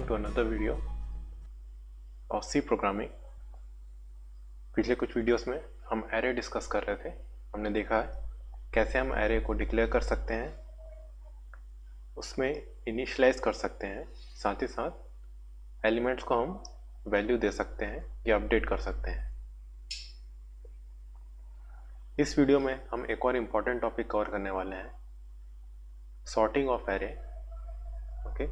to another video of C programming. पिछले कुछ videos में हम एरे डिस्कस कर रहे थे। हमने देखा है कैसे हम एरे को डिक्लेयर कर सकते हैं, उसमें इनिशियलाइज कर सकते हैं, साथ ही साथ एलिमेंट्स को हम वैल्यू दे सकते हैं या अपडेट कर सकते हैं। इस वीडियो में हम एक और इम्पॉर्टेंट टॉपिक कवर करने वाले हैं, sorting of array. Okay,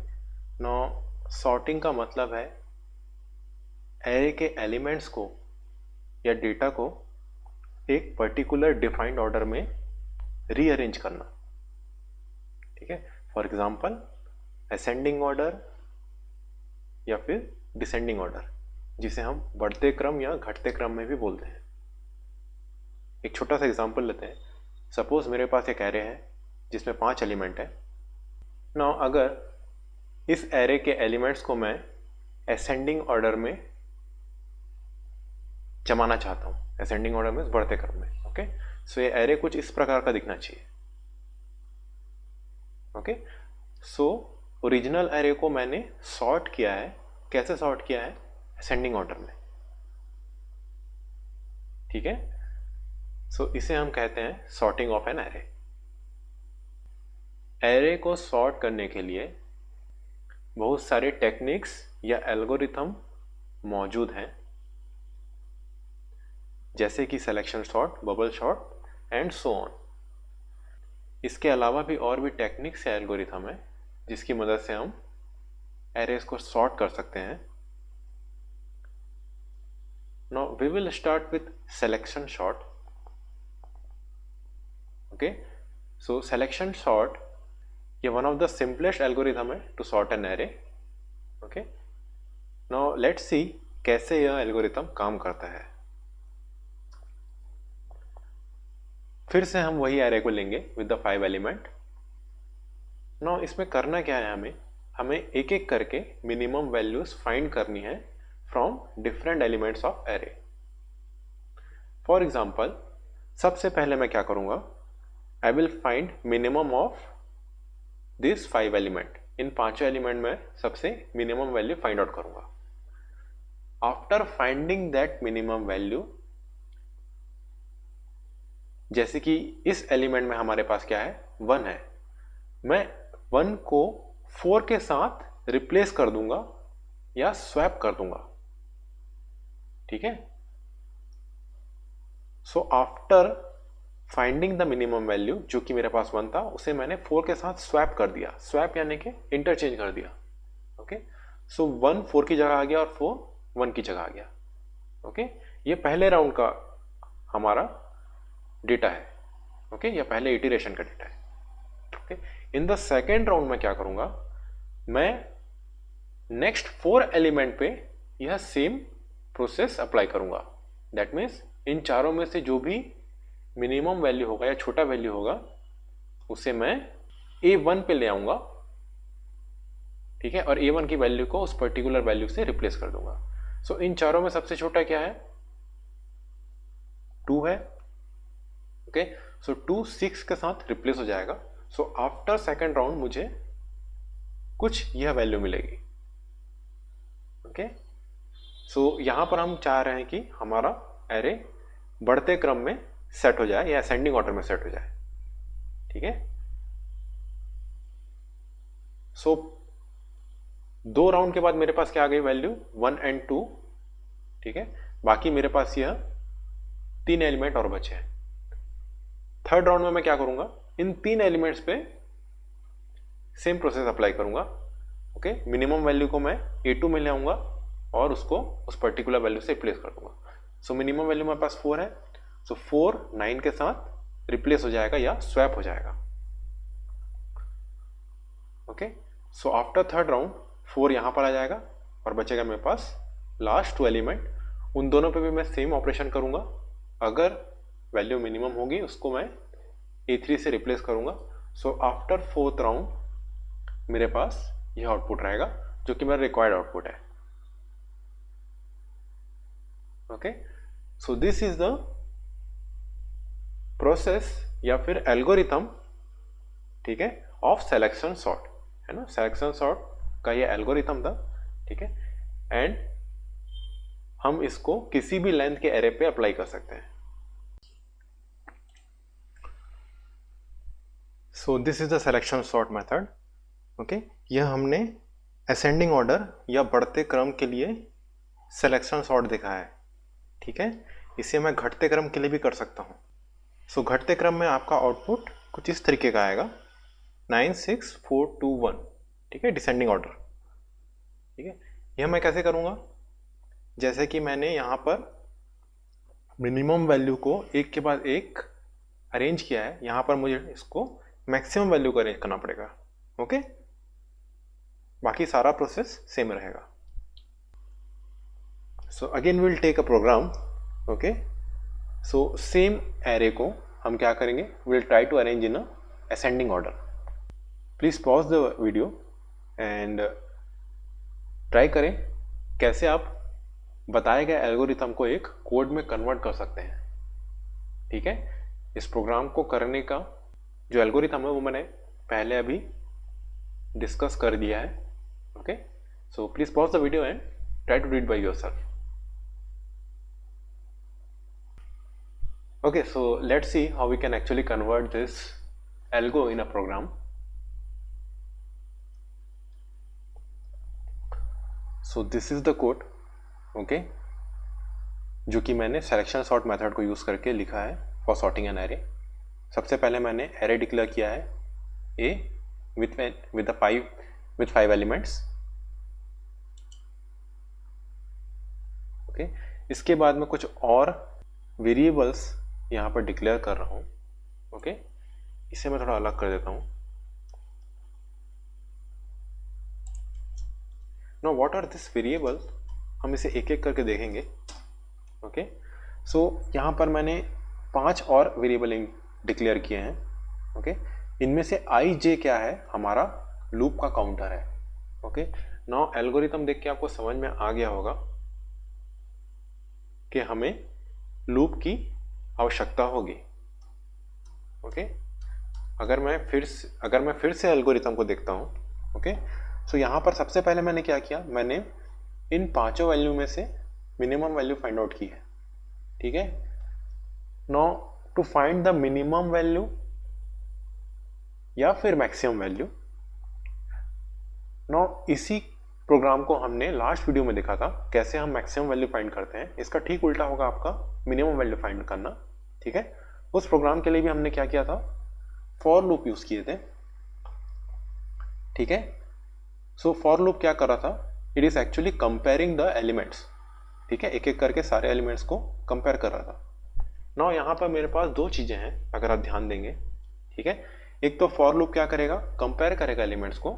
now sorting का मतलब है एरे के एलिमेंट्स को या डेटा को एक पर्टिकुलर डिफाइंड ऑर्डर में रीअरेंज करना। ठीक है, फॉर एग्जांपल असेंडिंग ऑर्डर या फिर डिसेंडिंग ऑर्डर, जिसे हम बढ़ते क्रम या घटते क्रम में भी बोलते हैं। एक छोटा सा एग्जांपल लेते हैं। सपोज मेरे पास एक एरे है जिसमें 5 एलिमेंट है। नाउ अगर इस एरे के एलिमेंट्स को मैं असेंडिंग ऑर्डर में जमाना चाहता हूँ, असेंडिंग ऑर्डर में बढ़ते क्रम में। ओके, सो ये एरे कुछ इस प्रकार का दिखना चाहिए। ओके, सो ओरिजिनल एरे को मैंने सॉर्ट किया है। कैसे सॉर्ट किया है? असेंडिंग ऑर्डर में। ठीक है, सो इसे हम कहते हैं sorting of an array. Array को सॉर्ट करने के लिए बहुत सारे टेक्निक्स या एल्गोरिथम मौजूद हैं, जैसे कि selection sort, bubble sort and so on. इसके अलावा भी और भी टेक्निक्स या एल्गोरिथम है जिसकी मदद से हम एरेस को सॉर्ट कर सकते हैं। Now we will start with selection sort. Okay, so selection sort ये one of the simplest algorithm है to sort an array. Okay, now let's see कैसे यह एल्गोरिथम काम करता है। फिर से हम वही एरे को लेंगे विद द 5 एलिमेंट। नाउ इसमें करना क्या है, हमें एक एक करके मिनिमम वैल्यूज फाइंड करनी है from different elements of array. For example सबसे पहले मैं क्या करूंगा, I will find minimum of this 5 element. In 5 element में सबसे मिनिमम वैल्यू फाइंड आउट करूंगा। After finding that minimum value, जैसे कि इस एलिमेंट में हमारे पास क्या है, 1 है, मैं 1 को 4 के साथ रिप्लेस कर दूंगा या स्वैप कर दूंगा। ठीक है, so after finding the minimum value, जो कि मेरे पास 1 था, उसे मैंने 4 के साथ स्वैप कर दिया। स्वैप यानी कि इंटरचेंज कर दिया। ओके, सो 1 4 की जगह आ गया और 4 1 की जगह आ गया। ओके, ये पहले राउंड का हमारा डेटा है। ओके, यह पहले इटरेशन का डेटा है। Okay, in the second round में क्या करूंगा, मैं नेक्स्ट 4 एलिमेंट पे यह सेम प्रोसेस अप्लाई करूंगा। दैट मीन्स इन चारों में से जो भी मिनिमम वैल्यू होगा या छोटा वैल्यू होगा, उसे मैं A1 पे ले आऊंगा। ठीक है, और A1 की वैल्यू को उस पर्टिकुलर वैल्यू से रिप्लेस कर दूंगा। सो इन चारों में सबसे छोटा क्या है, 2 है। ओके, सो 2 6 के साथ रिप्लेस हो जाएगा। सो आफ्टर सेकेंड राउंड मुझे कुछ यह वैल्यू मिलेगी। ओके, सो यहां पर हम चाह रहे हैं कि हमारा एरे बढ़ते क्रम में सेट हो जाए या असेंडिंग ऑर्डर में सेट हो जाए। ठीक है, सो 2 राउंड के बाद मेरे पास क्या आ गई वैल्यू, 1 एंड 2। ठीक है, बाकी मेरे पास यह 3 एलिमेंट और बचे हैं। थर्ड राउंड में मैं क्या करूंगा, इन 3 एलिमेंट्स पे सेम प्रोसेस अप्लाई करूंगा। ओके, मिनिमम वैल्यू को मैं A2 में ले आऊंगा और उसको उस पर्टिकुलर वैल्यू से रिप्लेस कर दूंगा। सो मिनिमम वैल्यू मेरे पास 4 है, सो 4 9 के साथ रिप्लेस हो जाएगा या स्वैप हो जाएगा। Okay, so after third round 4 यहां पर आ जाएगा और बचेगा मेरे पास लास्ट 2 एलिमेंट। उन दोनों पे भी मैं सेम ऑपरेशन करूंगा। अगर वैल्यू मिनिमम होगी उसको मैं A3 से रिप्लेस करूंगा। सो आफ्टर 4th राउंड मेरे पास यह आउटपुट रहेगा, जो कि मेरा रिक्वायर्ड आउटपुट है। Okay, so this is the process या फिर एल्गोरिथम, ठीक है, ऑफ सिलेक्शन सॉर्ट, है ना। सिलेक्शन सॉर्ट का ये एल्गोरिथम था ठीक है, एंड हम इसको किसी भी लेंथ के एरे पे अप्लाई कर सकते हैं। सो this is the selection sort method. Okay, यह हमने असेंडिंग ऑर्डर या बढ़ते क्रम के लिए सिलेक्शन सॉर्ट देखा है। ठीक है, इसे मैं घटते क्रम के लिए भी कर सकता हूँ। सो घटते क्रम में आपका आउटपुट कुछ इस तरीके का आएगा, 9 6 4 2 1। ठीक है, डिसेंडिंग ऑर्डर। ठीक है, यह मैं कैसे करूँगा, जैसे कि मैंने यहाँ पर मिनिमम वैल्यू को एक के बाद एक अरेंज किया है, यहाँ पर मुझे इसको मैक्सिमम वैल्यू को अरेंज करना पड़ेगा। ओके, बाकी सारा प्रोसेस सेम रहेगा। So again will take a program. Okay, so same array को हम क्या करेंगे, will try to arrange in a ascending order. Please pause the video and try करें कैसे आप बताए गए एल्गोरिथम को एक कोड में कन्वर्ट कर सकते हैं। ठीक है, इस प्रोग्राम को करने का जो एल्गोरिथम है वो मैंने पहले अभी डिस्कस कर दिया है। Okay, so please pause the video and try to read by yourself. Okay, so let's see how we can actually convert this algo in a program. So this is the code, okay, जो कि मैंने selection sort method को use करके लिखा है for sorting an array. सबसे पहले मैंने एरे डिक्लेयर किया है ए विद 5 एलिमेंट्स। ओके, इसके बाद में कुछ और वेरिएबल्स यहाँ पर डिक्लेयर कर रहा हूँ। ओके, इसे मैं थोड़ा अलग कर देता हूँ। Now what are this variables, हम इसे एक एक करके देखेंगे। ओके, सो यहाँ पर मैंने 5 और वेरिएबल डिक्लेयर किए हैं। ओके, इनमें से आई जे क्या है, हमारा लूप का काउंटर है। ओके, नाउ एल्गोरिथम देख के आपको समझ में आ गया होगा कि हमें लूप की आवश्यकता होगी। ओके, अगर मैं फिर से एल्गोरिथम को देखता हूँ। ओके, सो यहाँ पर सबसे पहले मैंने क्या किया, मैंने इन 5 वैल्यू में से मिनिमम वैल्यू फाइंड आउट की है। ठीक है, now to find the minimum value या फिर मैक्सिमम वैल्यू, नाउ इसी प्रोग्राम को हमने लास्ट वीडियो में देखा था कैसे हम मैक्सिमम वैल्यू फाइंड करते हैं। इसका ठीक उल्टा होगा आपका मिनिमम वैल्यू फाइंड करना। ठीक है, उस प्रोग्राम के लिए भी हमने क्या किया था, फॉर लूप यूज किए थे। ठीक है, सो फॉर लूप क्या कर रहा था, it is actually comparing the elements. ठीक है, एक एक करके सारे एलिमेंट्स को कंपेयर कर रहा था। नाउ यहाँ पर मेरे पास 2 चीजें हैं अगर आप ध्यान देंगे। ठीक है, एक तो फॉर लूप क्या करेगा, कंपेयर करेगा एलिमेंट्स को।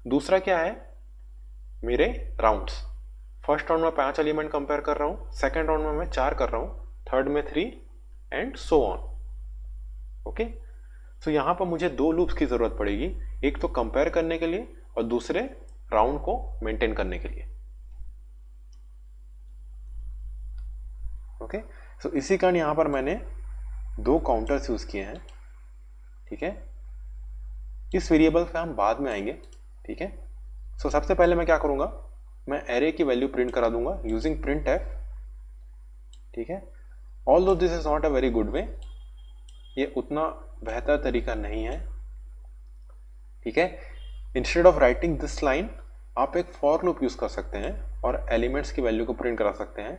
दूसरा क्या है, मेरे राउंड्स। फर्स्ट राउंड में 5 एलिमेंट कंपेयर कर रहा हूँ, सेकेंड राउंड में मैं 4 कर रहा हूँ, थर्ड में 3 एंड सो ऑन। ओके, सो यहाँ पर मुझे 2 लूप्स की जरूरत पड़ेगी, एक तो कंपेयर करने के लिए और दूसरे राउंड को मेंटेन करने के लिए। ओके, सो इसी कारण यहाँ पर मैंने 2 काउंटर्स यूज किए हैं। ठीक है, इस वेरिएबल पे हम बाद में आएंगे। ठीक है, सो सबसे पहले मैं क्या करूंगा, मैं एरे की वैल्यू प्रिंट करा दूंगा यूजिंग प्रिंट एफ। ठीक है, although this is not a very good way, ये उतना बेहतर तरीका नहीं है। ठीक है, instead of writing this line आप एक फॉर लूप यूज कर सकते हैं और एलिमेंट्स की वैल्यू को प्रिंट करा सकते हैं।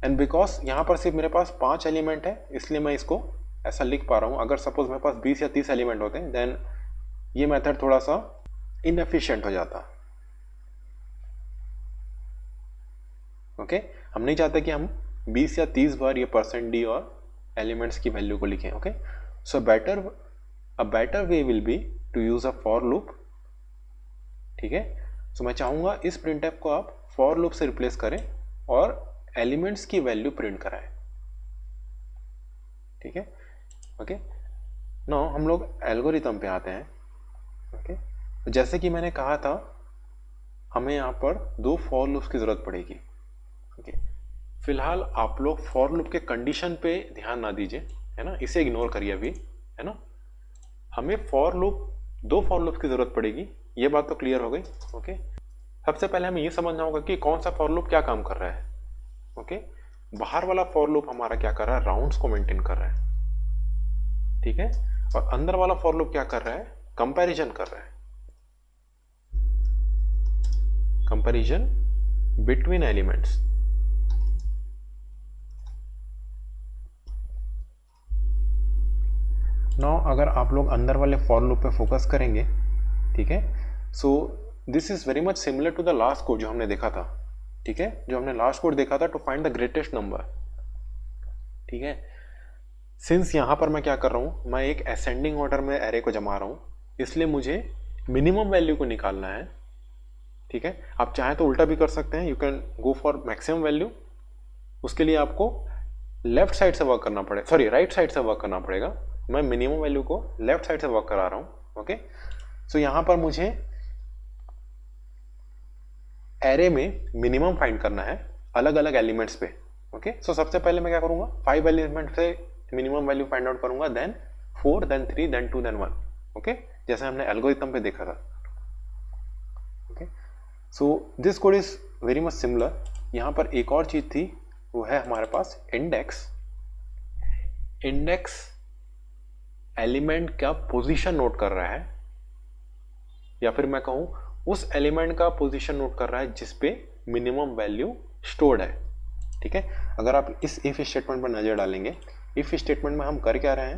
एंड बिकॉज यहाँ पर सिर्फ मेरे पास 5 एलिमेंट है, इसलिए मैं इसको ऐसा लिख पा रहा हूँ। अगर सपोज मेरे पास 20 या 30 एलिमेंट होते हैं देन ये मेथड थोड़ा सा इनएफिशिएंट हो जाता। ओके, हम नहीं चाहते कि हम 20 या 30 बार ये %d और एलिमेंट्स की वैल्यू को लिखें। Okay, so a better way will be to use a for loop. ठीक है, सो मैं चाहूंगा इस प्रिंटफ को आप फॉर लूप से रिप्लेस करें और एलिमेंट्स की वैल्यू प्रिंट कराएं। ठीक है, ओके, नाउ हम लोग एल्गोरिथम पे आते हैं। ओके, जैसे कि मैंने कहा था हमें यहाँ पर 2 फॉर लूप्स की जरूरत पड़ेगी। ओके, फिलहाल आप लोग फॉर लूप के कंडीशन पे ध्यान ना दीजिए, है ना, इसे इग्नोर करिए अभी, है ना। हमें 2 फॉर लूप की जरूरत पड़ेगी, ये बात तो क्लियर हो गई। ओके, सबसे पहले हमें ये समझना होगा कि कौन सा फॉर लूप क्या काम कर रहा है। ओके, बाहर वाला फॉर लूप हमारा क्या कर रहा है, राउंड्स को मेंटेन कर रहा है, ठीक है, और अंदर वाला फॉर लूप क्या कर रहा है, कंपैरिजन कर रहा है, कंपैरिजन बिटवीन एलिमेंट्स। नाउ अगर आप लोग अंदर वाले फॉर लूप पे फोकस करेंगे, ठीक है, so this is very much similar to the last code जो हमने देखा था, ठीक है, जो हमने लास्ट कोड देखा था to find the greatest number, ठीक है। सिंस यहां पर मैं क्या कर रहा हूं, मैं एक असेंडिंग ऑर्डर में एरे को जमा रहा हूं, इसलिए मुझे मिनिमम वैल्यू को निकालना है, ठीक है। आप चाहे तो उल्टा भी कर सकते हैं, you can go for maximum value. उसके लिए आपको लेफ्ट साइड से वर्क करना पड़ेगा, सॉरी राइट साइड से वर्क करना पड़ेगा। मैं मिनिमम वैल्यू को लेफ्ट साइड से वर्क करा रहा हूं, ओके। सो यहां पर मुझे एरे में मिनिमम फाइंड करना है अलग अलग एलिमेंट्स पे, ओके। सो सबसे पहले मैं क्या करूंगा, 5 एलिमेंट से मिनिमम वैल्यू फाइंड आउट करूंगा, then 4, then 3, then 2, then 1, okay, जैसे हमने एल्गोरिथम पे देखा था, okay. So this code is very much similar. यहां पर एक और चीज थी, वो है हमारे पास इंडेक्स। इंडेक्स एलिमेंट का पोजीशन नोट कर रहा है, या फिर मैं कहूं उस एलिमेंट का पोजीशन नोट कर रहा है जिसपे मिनिमम वैल्यू स्टोर्ड है, ठीक है। अगर आप इस इफ स्टेटमेंट पर नजर डालेंगे, इफ स्टेटमेंट में हम कर क्या रहे हैं,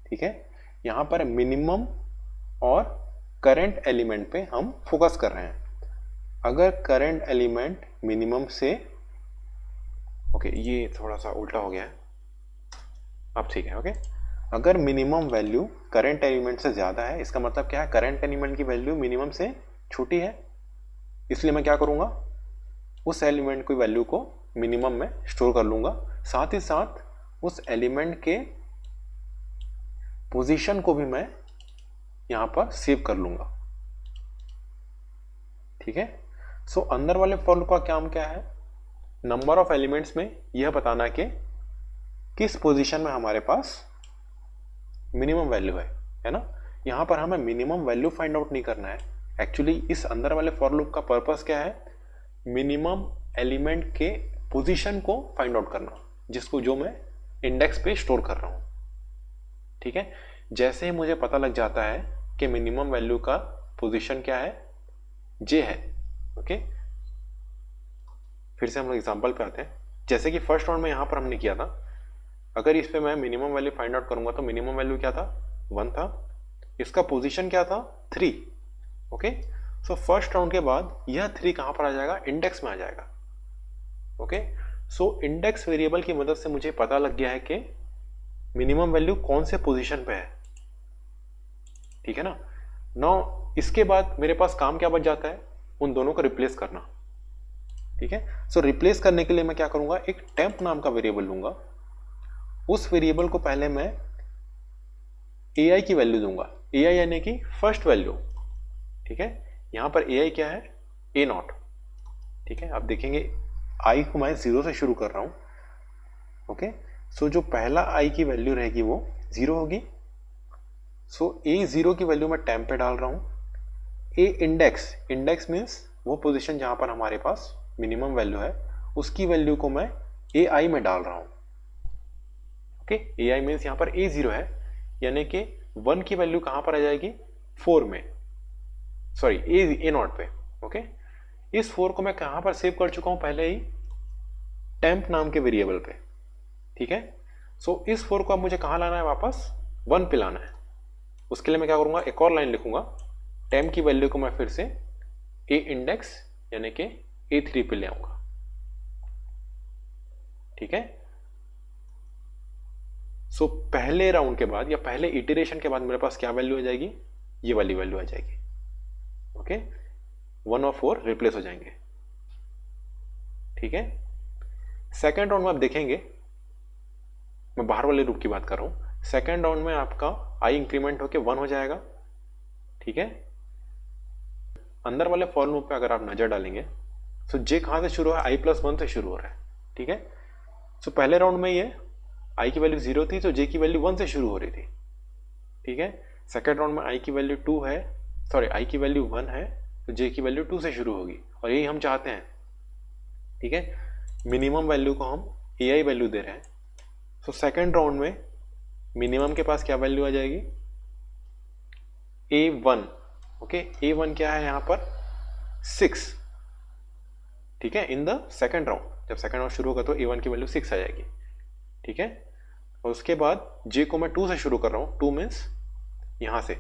ठीक है, यहां पर मिनिमम और करंट एलिमेंट पे हम फोकस कर रहे हैं। अगर करंट एलिमेंट मिनिमम से, ओके ये थोड़ा सा उल्टा हो गया है, अब ठीक है, ओके। अगर मिनिमम वैल्यू करंट एलिमेंट से ज्यादा है, इसका मतलब क्या है, करंट एलिमेंट की वैल्यू मिनिमम से छोटी है, इसलिए मैं क्या करूंगा, उस एलिमेंट की वैल्यू को मिनिमम में स्टोर कर लूंगा, साथ ही साथ उस एलिमेंट के पोजीशन को भी मैं यहां पर सेव कर लूंगा, ठीक है। सो अंदर वाले फॉर लूप का काम क्या है, नंबर ऑफ एलिमेंट्स में यह बताना कि किस पोजीशन में हमारे पास मिनिमम वैल्यू है ना। यहां पर हमें मिनिमम वैल्यू फाइंड आउट नहीं करना है, एक्चुअली इस अंदर वाले फॉर लूप का पर्पस क्या है, मिनिमम एलिमेंट के पोजीशन को फाइंड आउट करना, जिसको जो मैं इंडेक्स पे स्टोर कर रहा हूं, ठीक है। जैसे ही मुझे पता लग जाता है कि मिनिमम वैल्यू का पोजीशन क्या है, जे है, ओके। फिर से हम लोग एग्जांपल पे आते हैं, जैसे कि फर्स्ट राउंड में यहां पर हमने किया था, अगर इस पे मैं मिनिमम वैल्यू फाइंड आउट करूंगा तो मिनिमम वैल्यू क्या था, 1 था, इसका पोजीशन क्या था, 3, ओके। सो फर्स्ट राउंड के बाद यह 3 कहां पर आ जाएगा, इंडेक्स में आ जाएगा, ओके। सो इंडेक्स वेरिएबल की मदद से मुझे पता लग गया है कि मिनिमम वैल्यू कौन से पोजीशन पे है, ठीक है ना। नाउ इसके बाद मेरे पास काम क्या बच जाता है, उन दोनों को रिप्लेस करना, ठीक है। सो रिप्लेस करने के लिए मैं क्या करूंगा, एक टेम्प नाम का वेरिएबल लूंगा, उस वेरिएबल को पहले मैं ai की वैल्यू दूंगा, ai यानी कि फर्स्ट वैल्यू, ठीक है। यहां पर ai क्या है, a0, ठीक है। आप देखेंगे i को मैं 0 से शुरू कर रहा हूं, ओके। सो जो पहला i की वैल्यू रहेगी वो 0 होगी। सो a0 की वैल्यू मैं टेम्प पे डाल रहा हूं। a इंडेक्स, इंडेक्स मीन्स वो पोजीशन जहां पर हमारे पास मिनिमम वैल्यू है, उसकी वैल्यू को मैं ai में डाल रहा हूं, ओके। ai मीन्स यहां पर a0 है, यानी कि 1 की वैल्यू कहां पर आ जाएगी, 4 में, सॉरी a0 पे, ओके। इस 4 को मैं कहां पर सेव कर चुका हूं, पहले ही टेम्प नाम के वेरिएबल पे, ठीक है। सो इस 4 को अब मुझे कहां लाना है, वापस 1 पे लाना है। उसके लिए मैं क्या करूंगा, एक और लाइन लिखूंगा, टेम्प की वैल्यू को मैं फिर से a इंडेक्स यानी कि a3 पे ले आऊंगा, ठीक है। सो पहले राउंड के बाद या पहले इटरेशन के बाद मेरे पास क्या वैल्यू आ जाएगी, ये वाली वैल्यू आ जाएगी, ओके। 1 और 4 रिप्लेस हो जाएंगे, ठीक है। सेकेंड राउंड में आप देखेंगे, मैं बाहर वाले लूप की बात कर रहा हूं, सेकेंड राउंड में आपका i इंक्रीमेंट होकर 1 हो जाएगा, ठीक है। अंदर वाले फॉर लूप पे अगर आप नजर डालेंगे, सो j कहां से शुरू है, i+1 से शुरू हो रहा है, ठीक है। सो पहले राउंड में ये i की वैल्यू 0 थी, तो j की वैल्यू 1 से शुरू हो रही थी, ठीक है। सेकेंड राउंड में i की वैल्यू 2 है, सॉरी i की वैल्यू 1 है, तो j की वैल्यू 2 से शुरू होगी और यही हम चाहते हैं। ठीक है, मिनिमम वैल्यू को हम ai वैल्यू दे रहे हैं। सो सेकेंड राउंड में मिनिमम के पास क्या वैल्यू आ जाएगी, a1। ओके, a1 क्या है यहाँ पर 6। ठीक है, इन द सेकेंड राउंड, जब सेकेंड राउंड शुरू होगा तो a1 की वैल्यू 6 आ जाएगी। ठीक है, और उसके बाद j को मैं 2 से शुरू कर रहा हूँ, 2 मीन्स यहाँ से।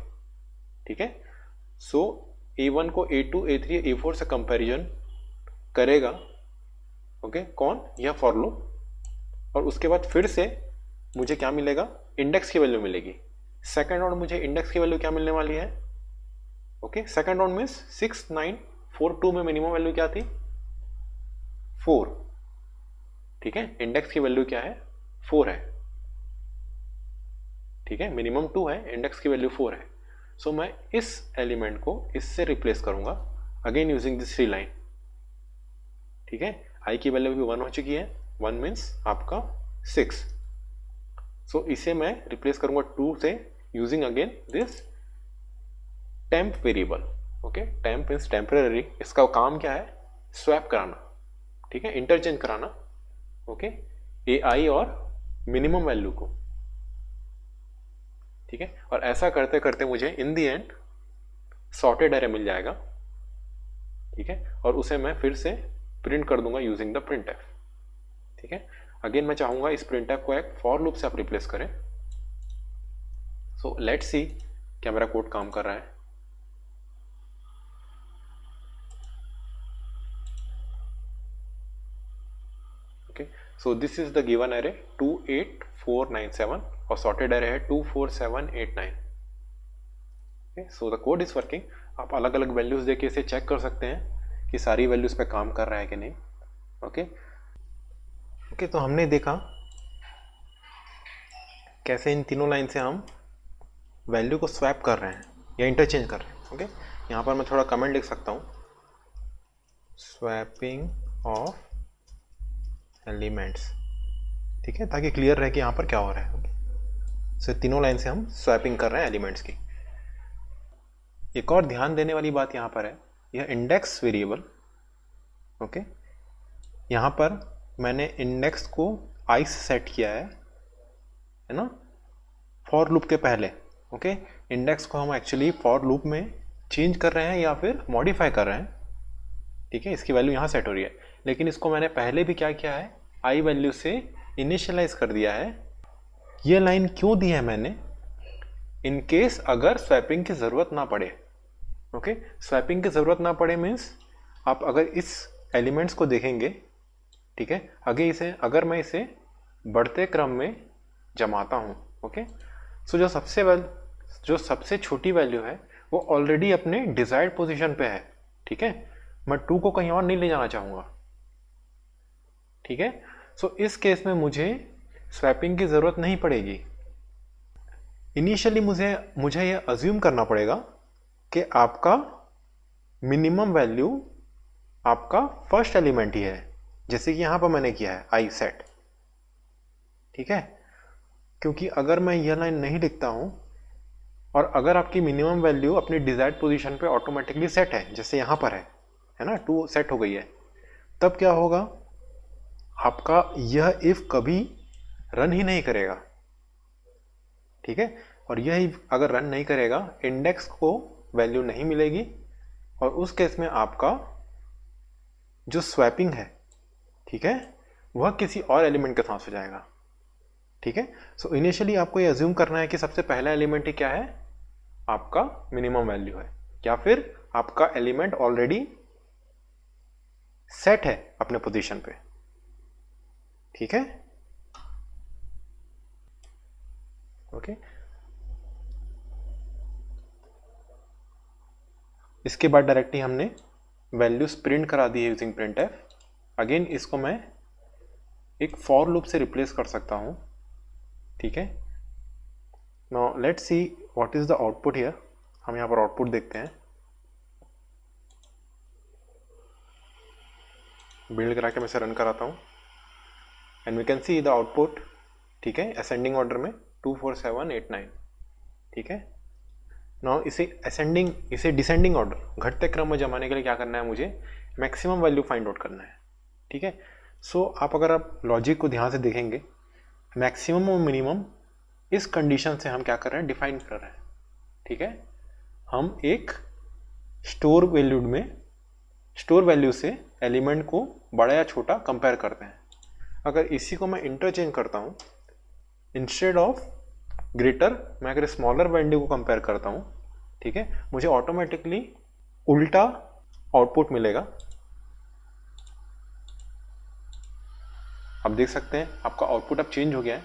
ठीक है, सो a1 को a2 a3 a4 से कंपैरिजन करेगा। ओके, कौन, यह फॉर लूप। और उसके बाद फिर से मुझे क्या मिलेगा, इंडेक्स की वैल्यू मिलेगी। सेकेंड राउंड मुझे इंडेक्स की वैल्यू क्या मिलने वाली है। ओके, सेकेंड राउंड मीन्स 6 9 4 2 में मिनिमम वैल्यू क्या थी, 4। ठीक है, इंडेक्स की वैल्यू क्या है, 4 है। ठीक है, मिनिमम 2 है, इंडेक्स की वैल्यू 4 है। सो मैं इस एलिमेंट को इससे रिप्लेस करूंगा अगेन यूजिंग दिस 3 लाइन। ठीक है, आई की वैल्यू भी 1 हो चुकी है, 1 मीन्स आपका 6। सो इसे मैं रिप्लेस करूंगा 2 से using again this temp variable. Okay, temp means temporary, इसका काम क्या है, स्वैप कराना। ठीक है, इंटरचेंज कराना। ओके, ए आई और मिनिमम वैल्यू को। ठीक है, और ऐसा करते करते मुझे इन दी एंड सॉर्टेड एरे मिल जाएगा। ठीक है, और उसे मैं फिर से प्रिंट कर दूंगा यूजिंग द printf। ठीक है, अगेन मैं चाहूंगा इस printf को एक फॉर लूप से आप रिप्लेस करें। सो लेट्स सी क्या मेरा कोड काम कर रहा है। Okay, so this is the given array 28497 और सॉर्टेड एरे है 24789। Okay, so the code is working. आप अलग अलग वैल्यूज देके इसे चेक कर सकते हैं कि सारी वैल्यूज पे काम कर रहा है कि नहीं। ओके ओके, तो हमने देखा कैसे इन तीनों लाइन से हम वैल्यू को स्वैप कर रहे हैं या इंटरचेंज कर रहे हैं। ओके, यहाँ पर मैं थोड़ा कमेंट लिख सकता हूँ, स्वैपिंग ऑफ एलिमेंट्स। ठीक है, ताकि क्लियर रहे कि यहाँ पर क्या हो रहा है। ओके, सो तीनों लाइन से हम स्वैपिंग कर रहे हैं एलिमेंट्स की। एक और ध्यान देने वाली बात यहाँ पर है, यह इंडेक्स वेरिएबल। ओके, यहाँ पर मैंने इंडेक्स को i से सेट किया है ना, फॉर लूप के पहले। ओके, इंडेक्स को हम एक्चुअली फॉर लूप में चेंज कर रहे हैं या फिर मॉडिफाई कर रहे हैं। ठीक है, इसकी वैल्यू यहाँ सेट हो रही है, लेकिन इसको मैंने पहले भी क्या किया है, i वैल्यू से इनिशियलाइज कर दिया है। ये लाइन क्यों दी है मैंने, इन केस अगर स्वैपिंग की ज़रूरत ना पड़े। ओके, स्वैपिंग की ज़रूरत ना पड़े मीन्स आप अगर इस एलिमेंट्स को देखेंगे, ठीक है, अगर मैं इसे बढ़ते क्रम में जमाता हूँ। ओके, सो जो सबसे छोटी वैल्यू है वो ऑलरेडी अपने डिजायर्ड पोजीशन पे है। ठीक है, मैं 2 को कहीं और नहीं ले जाना चाहूँगा। ठीक है, सो इस केस में मुझे स्वैपिंग की ज़रूरत नहीं पड़ेगी। इनिशियली मुझे यह अज्यूम करना पड़ेगा कि आपका मिनिमम वैल्यू आपका फर्स्ट एलिमेंट ही है, जैसे कि यहाँ पर मैंने किया है आई सेट। ठीक है, क्योंकि अगर मैं यह लाइन नहीं लिखता हूँ और अगर आपकी मिनिमम वैल्यू अपनी डिजायर्ड पोजीशन पे ऑटोमेटिकली सेट है, जैसे यहाँ पर है ना, 2 सेट हो गई है, तब क्या होगा, आपका यह इफ कभी रन ही नहीं करेगा। ठीक है, और यह अगर रन नहीं करेगा, इंडेक्स को वैल्यू नहीं मिलेगी और उस केस में आपका जो स्वैपिंग है, ठीक है, वह किसी और एलिमेंट के साथ हो जाएगा। ठीक है, सो इनिशियली आपको ये अज्यूम करना है कि सबसे पहला एलिमेंट ही क्या है, आपका मिनिमम वैल्यू है, या फिर आपका एलिमेंट ऑलरेडी सेट है अपने पोजीशन पे। ठीक है, ओके, इसके बाद डायरेक्टली हमने वैल्यूज प्रिंट करा दी है यूजिंग printf। अगेन इसको मैं एक फॉर लूप से रिप्लेस कर सकता हूं। ठीक है, now let's see what is the output here. हम यहां पर आउटपुट देखते हैं, बिल्ड करा के मैं इसे रन कराता हूं and we can see the output. ठीक है, असेंडिंग ऑर्डर में 24789। ठीक है, नाउ इसे असेंडिंग, इसे डिसेंडिंग ऑर्डर, घटते क्रम में जमाने के लिए क्या करना है, मुझे मैक्सिमम वैल्यू फाइंड आउट करना है। ठीक है, सो अगर आप लॉजिक को ध्यान से देखेंगे, मैक्सिमम और मिनिमम इस कंडीशन से हम क्या कर रहे हैं, डिफाइन कर रहे हैं। ठीक है, हम एक स्टोर वैल्यू से एलिमेंट को बड़ा या छोटा कंपेयर करते हैं। अगर इसी को मैं इंटरचेंज करता हूं, इंस्टेड ऑफ ग्रेटर मैं अगर स्मॉलर वैल्यू को कंपेयर करता हूं, ठीक है, मुझे ऑटोमेटिकली उल्टा आउटपुट मिलेगा। आप देख सकते हैं आपका आउटपुट अब चेंज हो गया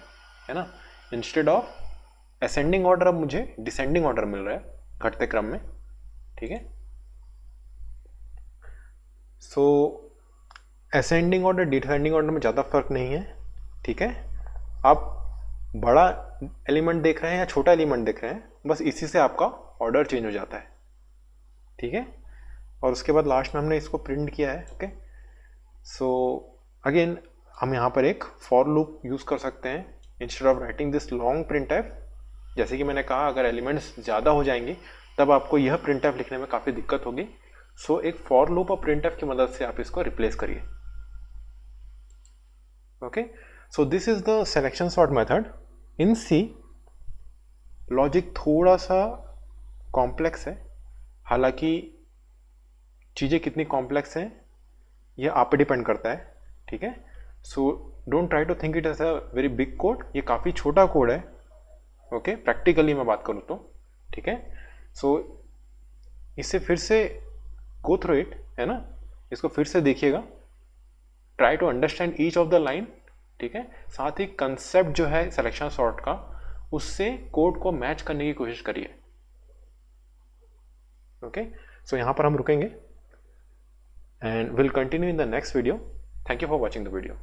है ना। इंस्टेड ऑफ असेंडिंग ऑर्डर अब मुझे डिसेंडिंग ऑर्डर मिल रहा है, घटते क्रम में। ठीक है, सो असेंडिंग ऑर्डर डिसेंडिंग ऑर्डर में ज़्यादा फर्क नहीं है। ठीक है, आप बड़ा एलिमेंट देख रहे हैं या छोटा एलिमेंट देख रहे हैं, बस इसी से आपका ऑर्डर चेंज हो जाता है। ठीक है, और उसके बाद लास्ट में हमने इसको प्रिंट किया है। ओके, सो अगेन हम यहाँ पर एक फॉर लूप यूज़ कर सकते हैं instead of writing this long print F. जैसे कि मैंने कहा, अगर एलिमेंट्स ज़्यादा हो जाएंगे तब आपको यह प्रिंट एफ लिखने में काफ़ी दिक्कत होगी। सो एक फॉर लूप और प्रिंट एफ की मदद से आप इसको रिप्लेस करिए। Okay, so this is the selection sort method in C. Logic थोड़ा सा कॉम्प्लेक्स है, हालांकि चीज़ें कितनी कॉम्प्लेक्स हैं यह आप पे डिपेंड करता है। ठीक है, so don't try to think it as a very big code, ये काफ़ी छोटा कोड है। ओके, प्रैक्टिकली मैं बात करूँ तो। ठीक है, सो इसे फिर से गो थ्रू इट, है ना, इसको फिर से देखिएगा, try to understand each of the line. ठीक है, साथ ही कंसेप्ट जो है सिलेक्शन सॉर्ट का, उससे कोड को मैच करने की कोशिश करिए। ओके, सो यहाँ पर हम रुकेंगे and we'll continue in the next video. Thank you for watching the video.